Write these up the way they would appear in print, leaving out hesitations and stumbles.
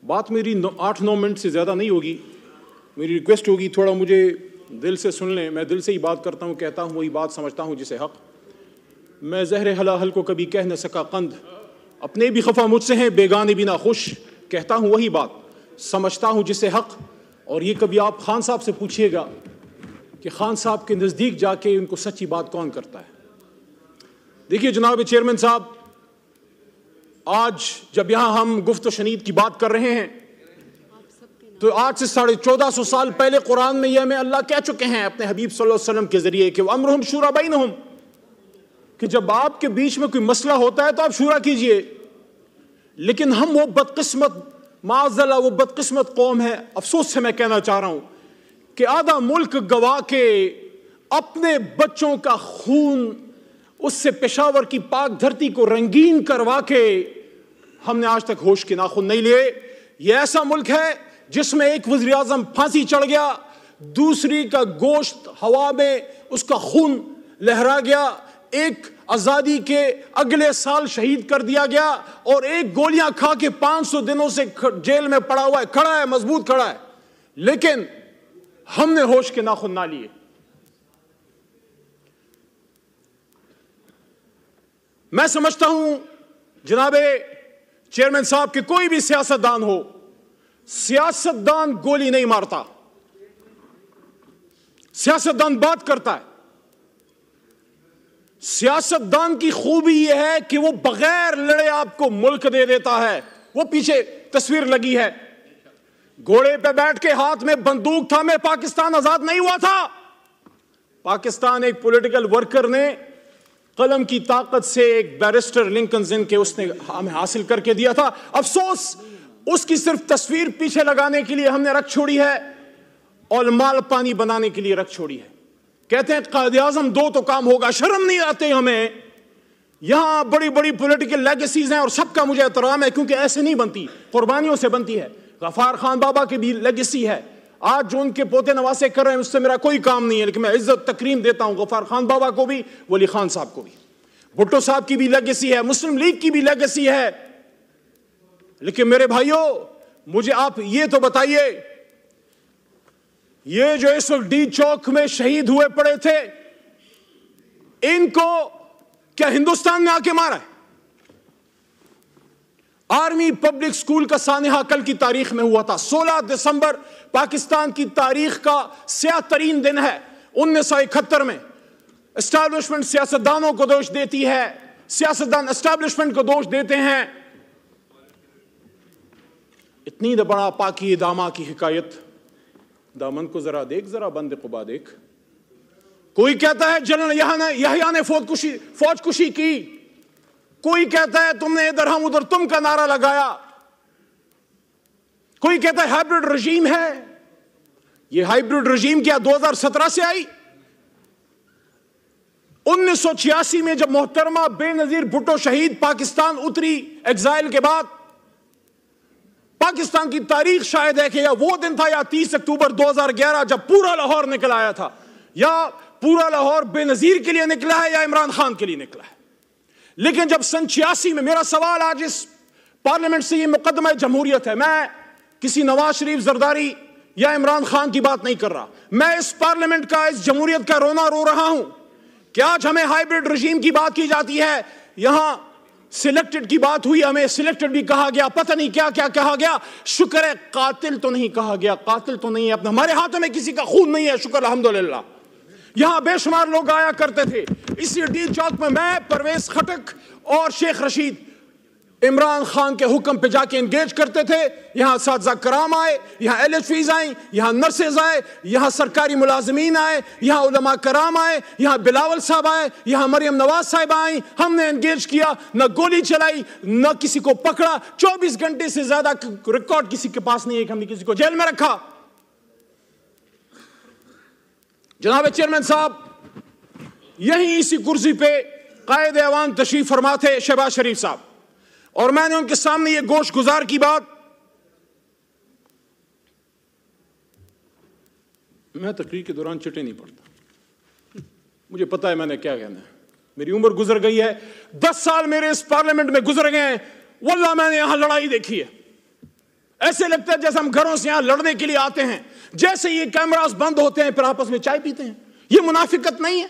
بات میری 8-9 منٹ سے زیادہ نہیں ہوگی. میری ریکویسٹ ہوگی تھوڑا مجھے دل سے سن لیں. میں دل سے ہی بات کرتا ہوں, کہتا ہوں وہی بات, سمجھتا ہوں جسے حق. میں زہر حلاحل کو کبھی کہہ نہ سکا قند, اپنے بھی خفا مجھ سے ہیں بیگانے بھی نہ خوش. کہتا ہوں وہی بات, سمجھتا ہوں جسے حق. اور یہ کبھی آپ خان صاحب سے پوچھیے گا کہ خان صاحب کے نزدیک جا کے ان کو سچی بات کون کرتا ہے. دیکھیے جناب چیئرمین صاحب, آج جب یہاں ہم گفت و شنید کی بات کر رہے ہیں تو آج سے 1450 سال پہلے قرآن میں یہ ہمیں اللہ کہہ چکے ہیں اپنے حبیب صلی اللہ علیہ وسلم کے ذریعے کہ وَأَمْرُهُمْ شُورَى بَيْنَهُمْ, کہ جب آپ کے بیچ میں کوئی مسئلہ ہوتا ہے تو آپ شورا کیجئے. لیکن ہم وہ بدقسمت, معاذ اللہ وہ بدقسمت قوم ہے, افسوس سے میں کہنا چاہ رہا ہوں کہ آدھا ملک گوا کے اپنے بچوں کا خون اس سے پشاور کی پاک دھرتی کو رنگین کروا کے ہم نے آج تک ہوش کے ناخن نہیں لیے. یہ ایسا ملک ہے جس میں ایک وزیر اعظم پھانسی چڑھ گیا, دوسری کا گوشت ہوا میں اس کا خون لہرا گیا, ایک آزادی کے اگلے سال شہید کر دیا گیا, اور ایک گولیاں کھا کے 500 دنوں سے جیل میں پڑا ہوا ہے, کھڑا ہے, مضبوط کھڑا ہے. لیکن ہم نے ہوش کے ناخن نہ لیے. میں سمجھتا ہوں جناب چیئرمین صاحب کہ کوئی بھی سیاستدان ہو, سیاستدان گولی نہیں مارتا, سیاستدان بات کرتا ہے. سیاستدان کی خوبی یہ ہے کہ وہ بغیر لڑے آپ کو ملک دے دیتا ہے. وہ پیچھے تصویر لگی ہے, گھوڑے پہ بیٹھ کے ہاتھ میں بندوق تھا, میں پاکستان آزاد نہیں ہوا تھا. پاکستان ایک پولیٹیکل ورکر نے قلم کی طاقت سے ایک بیرسٹر لنکن زن کے اس نے ہمیں حاصل کر کے دیا تھا. افسوس اس کی صرف تصویر پیچھے لگانے کے لیے ہم نے رکھ چھوڑی ہے اور مال پانی بنانے کے لیے رکھ چھوڑی ہے. کہتے ہیں قائد اعظم 2 تو کام ہوگا. شرم نہیں آتے ہمیں؟ یہاں بڑی بڑی پولیٹیکل لیگیسیز ہیں اور سب کا مجھے احترام ہے کیونکہ ایسے نہیں بنتی, قربانیوں سے بنتی ہے. غفار خان بابا کی بھی لیگیسی ہے, آج جو ان کے پوتے نواسے کر رہے ہیں اس سے میرا کوئی کام نہیں ہے, لیکن میں عزت تکریم دیتا ہوں غفار خان بابا کو بھی, ولی خان صاحب کو بھی. بھٹو صاحب کی بھی لیگیسی ہے, مسلم لیگ کی بھی لیگیسی ہے. لیکن میرے بھائیوں مجھے آپ یہ تو بتائیے, یہ جو اس وقت ڈی چوک میں شہید ہوئے پڑے تھے, ان کو کیا ہندوستان میں آ کے مارا ہے؟ آرمی پبلک سکول کا سانحہ کل کی تاریخ میں ہوا تھا. 16 دسمبر پاکستان کی تاریخ کا سیاہ ترین دن ہے. 1971 میں اسٹیبلشمنٹ سیاستدانوں کو دوش دیتی ہے, سیاستدان اسٹیبلشمنٹ کو دوش دیتے ہیں. اتنی بڑا پاکی داما کی حکایت, دامن کو ذرا دیکھ, ذرا بند قبا دیکھ. کوئی کہتا ہے جنرل یحییٰ نے فوج کشی کی, کوئی کہتا ہے تم نے ادھر ہم ادھر تم کا نعرہ لگایا, کوئی کہتا ہے ہائبرڈ رجیم ہے. یہ ہائبرڈ رجیم کیا 2017 سے آئی؟ 1986 میں جب محترمہ بے نظیر بھٹو شہید پاکستان اتری ایگزائل کے بعد, پاکستان کی تاریخ شاید ہے کہ یا وہ دن تھا یا 30 اکتوبر 2011 جب پورا لاہور نکل آیا تھا, یا پورا لاہور بے نظیر کے لیے نکلا ہے یا عمران خان کے لیے نکلا ہے. لیکن جب سن 86 میں, میرا سوال آج اس پارلیمنٹ سے یہ مقدمہ جمہوریت ہے, میں کسی نواز شریف زرداری یا عمران خان کی بات نہیں کر رہا, میں اس پارلیمنٹ کا, اس جمہوریت کا رونا رو رہا ہوں کہ آج ہمیں ہائبرڈ رجیم کی بات کی جاتی ہے. یہاں سلیکٹڈ کی بات ہوئی, ہمیں سلیکٹڈ بھی کہا گیا, پتہ نہیں کیا کیا کہا گیا. شکر ہے قاتل تو نہیں کہا گیا, قاتل تو نہیں ہے, اپنے ہمارے ہاتھوں میں کسی کا خون نہیں ہے, شکر الحمدللہ. یہاں بے شمار لوگ آیا کرتے تھے. اسی ڈی چوک میں پرویز خٹک اور شیخ رشید عمران خان کے حکم پہ جا کے انگیج کرتے تھے. یہاں اساتذہ کرام آئے, یہاں ایل ایچ ویز آئیں, یہاں نرسز آئے, یہاں سرکاری ملازمین آئے, یہاں علماء کرام آئے, یہاں بلاول صاحب آئے, یہاں مریم نواز صاحب آئیں. ہم نے انگیج کیا, نہ گولی چلائی, نہ کسی کو پکڑا. 24 گھنٹے سے زیادہ ریکارڈ کسی کے پاس نہیں ہے کہ ہم نے کسی کو جیل میں رکھا. جناب چیئرمین صاحب, یہیں اسی کرسی پہ قائد ایوان تشریف فرما تھے شہباز شریف صاحب, اور میں نے ان کے سامنے یہ گوش گزار کی بات, میں تقریر کے دوران چٹے نہیں پڑتا, مجھے پتا ہے میں نے کیا کہنا ہے. میری عمر گزر گئی ہے, 10 سال میرے اس پارلیمنٹ میں گزر گئے ہیں, واللہ میں نے یہاں لڑائی دیکھی ہے. ایسے لگتا ہے جیسے ہم گھروں سے یہاں لڑنے کے لیے آتے ہیں، جیسے یہ کیمراز بند ہوتے ہیں پھر آپس میں چائے پیتے ہیں. یہ منافقت نہیں ہے؟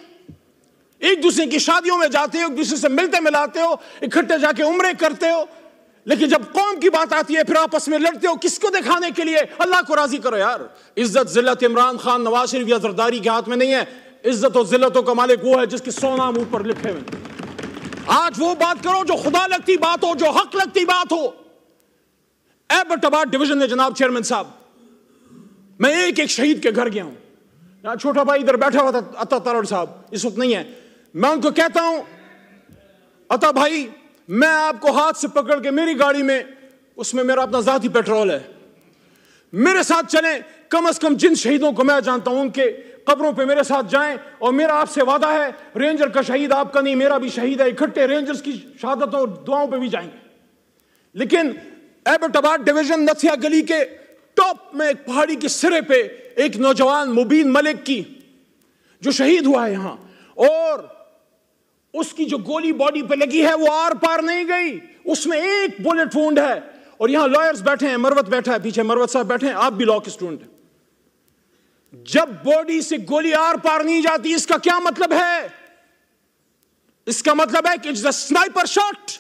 ایک دوسرے کی شادیوں میں جاتے ہو، ایک دوسرے سے ملتے ملاتے ہو، اکٹھے جا کے عمرے کرتے ہو، لیکن جب قوم کی بات آتی ہے پھر آپس میں لڑتے ہو. کس کو دکھانے کے لیے؟ اللہ کو راضی کرو یار. عزت ذلت عمران خان، نواز شریف یا زرداری کے ہاتھ میں نہیں ہے. عزت و ذلتوں کا مالک وہ ہے جس کے 100 نام اوپر لکھے ہوئے. آج وہ بات کرو جو خدا لگتی بات ہو، جو حق لگتی بات ہو. ایبٹ آباد ڈویژن میں جناب چیئرمین صاحب، میں ایک ایک شہید کے گھر گیا ہوں. یہاں چھوٹا بھائی ادھر بیٹھا ہوا تھا، عطا تارڑ صاحب اس وقت نہیں ہے. میں ان کو کہتا ہوں عطا بھائی، میں آپ کو ہاتھ سے پکڑ کے میری گاڑی میں، اس میں میرا اپنا ذاتی پیٹرول ہے، میرے ساتھ چلیں. کم از کم جن شہیدوں کو میں جانتا ہوں ان کے قبروں پہ میرے ساتھ جائیں. اور میرا آپ سے وعدہ ہے، رینجر کا شہید آپ کا نہیں، میرا بھی شہید ہے، اکٹھے رینجرز کی شہادتوں اور دعاؤں پہ بھی جائیں گے. لیکن ایبٹ آباد ڈویژن نتھیا گلی کے ٹاپ میں ایک پہاڑی کے سرے پہ ایک نوجوان مبین ملک کی جو شہید ہوا ہے یہاں، اور اس کی جو گولی باڈی پہ لگی ہے وہ آر پار نہیں گئی، اس میں ایک بولٹ وونڈ ہے. اور یہاں لائرز بیٹھے ہیں، مروت بیٹھا ہے پیچھے، مروت صاحب بیٹھے ہیں، آپ بھی لا کے اسٹوڈنٹ ہیں. جب باڈی سے گولی آر پار نہیں جاتی اس کا کیا مطلب ہے؟ اس کا مطلب ہے کہ اٹس اے سنائپر شاٹ.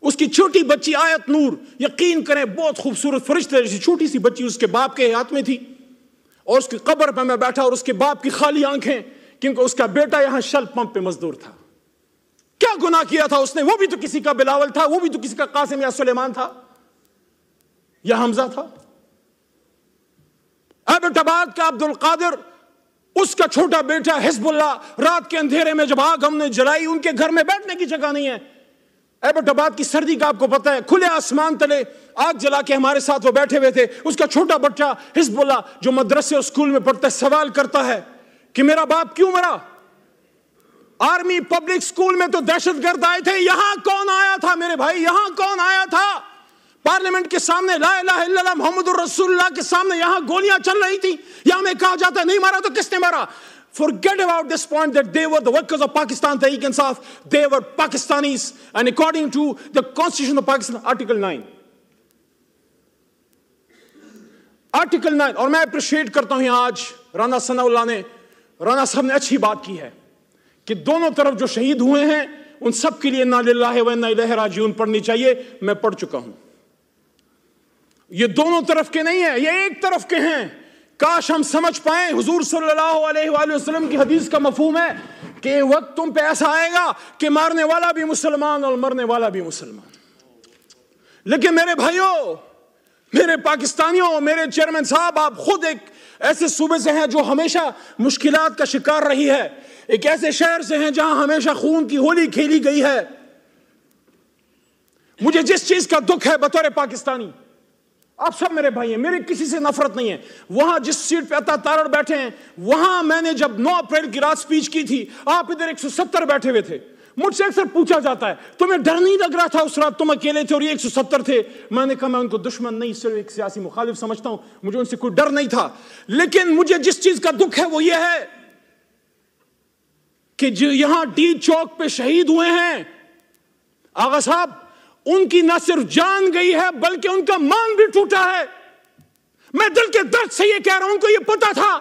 اس کی چھوٹی بچی آیت نور، یقین کریں بہت خوبصورت فرشتے جیسی چھوٹی سی بچی اس کے باپ کے ہاتھ میں تھی، اور اس کی قبر پہ میں بیٹھا اور اس کے باپ کی خالی آنکھیں، کیونکہ اس کا بیٹا یہاں شل پمپ پہ مزدور تھا. کیا گناہ کیا تھا اس نے؟ وہ بھی تو کسی کا بلاول تھا، وہ بھی تو کسی کا قاسم یا سلیمان تھا یا حمزہ تھا. ایبٹ آباد کا عبد القادر، اس کا چھوٹا بیٹا حزب اللہ، رات کے اندھیرے میں جب آگ ہم نے جلائی ان کے گھر میں بیٹھنے کی جگہ نہیں ہے. ایبٹ آباد کی سردی کا آپ کو پتہ ہے، کھلے آسمان تلے آگ جلا کے ہمارے ساتھ وہ بیٹھے ہوئے تھے. اس کا چھوٹا بچہ حزب اللہ جو مدرسے اور اسکول میں پڑھتا ہے سوال کرتا ہے کہ میرا باپ کیوں مرا؟ آرمی پبلک اسکول میں تو دہشت گرد آئے تھے، یہاں کون آیا تھا میرے بھائی؟ یہاں کون آیا تھا؟ پارلیمنٹ کے سامنے لا الہ الا اللہ محمد الرسول اللہ کے سامنے یہاں گولیاں چل رہی تھی. یہاں میں کہا جاتا ہے نہیں مارا تو کس نے مارا؟ Forget about this point that they were the workers of Pakistan Tehreek Insaf. They were Pakistanis, and according to the Constitution of Pakistan, Article 9. Article 9. اور میں اپریشیٹ کرتا ہوں یہاں آج رانا ثناء اللہ نے، رانا صاحب نے اچھی بات کی ہے کہ دونوں طرف جو شہید ہوئے ہیں ان سب کے لیے انا للہ و انا الیہ راجعون پڑھنی چاہیے. میں پڑھ چکا ہوں. یہ دونوں طرف کے نہیں ہیں، یہ ایک طرف کے ہیں. کاش ہم سمجھ پائیں حضور صلی اللہ علیہ وآلہ وسلم کی حدیث کا مفہوم ہے کہ وقت تم پہ ایسا آئے گا کہ مارنے والا بھی مسلمان اور مرنے والا بھی مسلمان. لیکن میرے بھائیوں، میرے پاکستانیوں، میرے چیئرمین صاحب، آپ خود ایک ایسے صوبے سے ہیں جو ہمیشہ مشکلات کا شکار رہی ہے، ایک ایسے شہر سے ہیں جہاں ہمیشہ خون کی ہولی کھیلی گئی ہے. مجھے جس چیز کا دکھ ہے بطور پاکستانی، آپ سب میرے بھائی ہیں، میرے کسی سے نفرت نہیں ہے. وہاں جس سیٹ پہ عطا تارڑ بیٹھے ہیں، وہاں میں نے جب 9 اپریل کی رات سپیچ کی تھی، آپ ادھر 170 بیٹھے ہوئے تھے. مجھ سے اکثر پوچھا جاتا ہے تمہیں ڈر نہیں لگ رہا تھا اس رات؟ تم اکیلے تھے اور یہ 170 تھے. میں نے کہا میں ان کو دشمن نہیں، صرف ایک سیاسی مخالف سمجھتا ہوں، مجھے ان سے کوئی ڈر نہیں تھا. لیکن مجھے جس چیز کا دکھ ہے وہ یہ ہے کہ جو یہاں ڈی چوک پہ شہید ہوئے ہیں آغا صاحب، ان کی نہ صرف جان گئی ہے بلکہ ان کا مان بھی ٹوٹا ہے. میں دل کے درد سے یہ کہہ رہا ہوں، ان کو یہ پتا تھا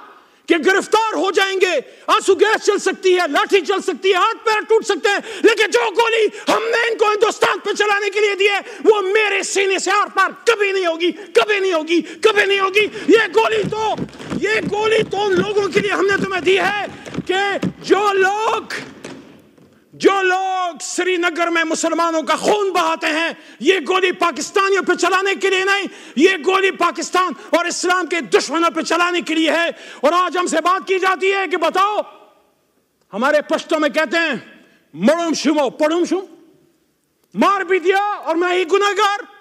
کہ گرفتار ہو جائیں گے، آنسو گیس چل سکتی ہے، لاٹھی چل سکتی ہے، ہاتھ پیر ٹوٹ سکتے ہیں، لیکن جو گولی ہم نے ان کو ہندوستان پہ چلانے کے لیے دی ہے وہ میرے سینے سے آر پار کبھی نہیں ہوگی، کبھی نہیں ہوگی، کبھی نہیں ہوگی. یہ گولی تو ان لوگوں کے لیے ہم نے تمہیں دی ہے کہ جو لوگ سری نگر میں مسلمانوں کا خون بہاتے ہیں، یہ گولی پاکستانیوں پہ چلانے کے لیے نہیں، یہ گولی پاکستان اور اسلام کے دشمنوں پہ چلانے کے لیے ہے. اور آج ہم سے بات کی جاتی ہے کہ بتاؤ، ہمارے پشتوں میں کہتے ہیں مڑم شمو پڑھم شم، مار بھی دیا اور میں ہی گناہگار.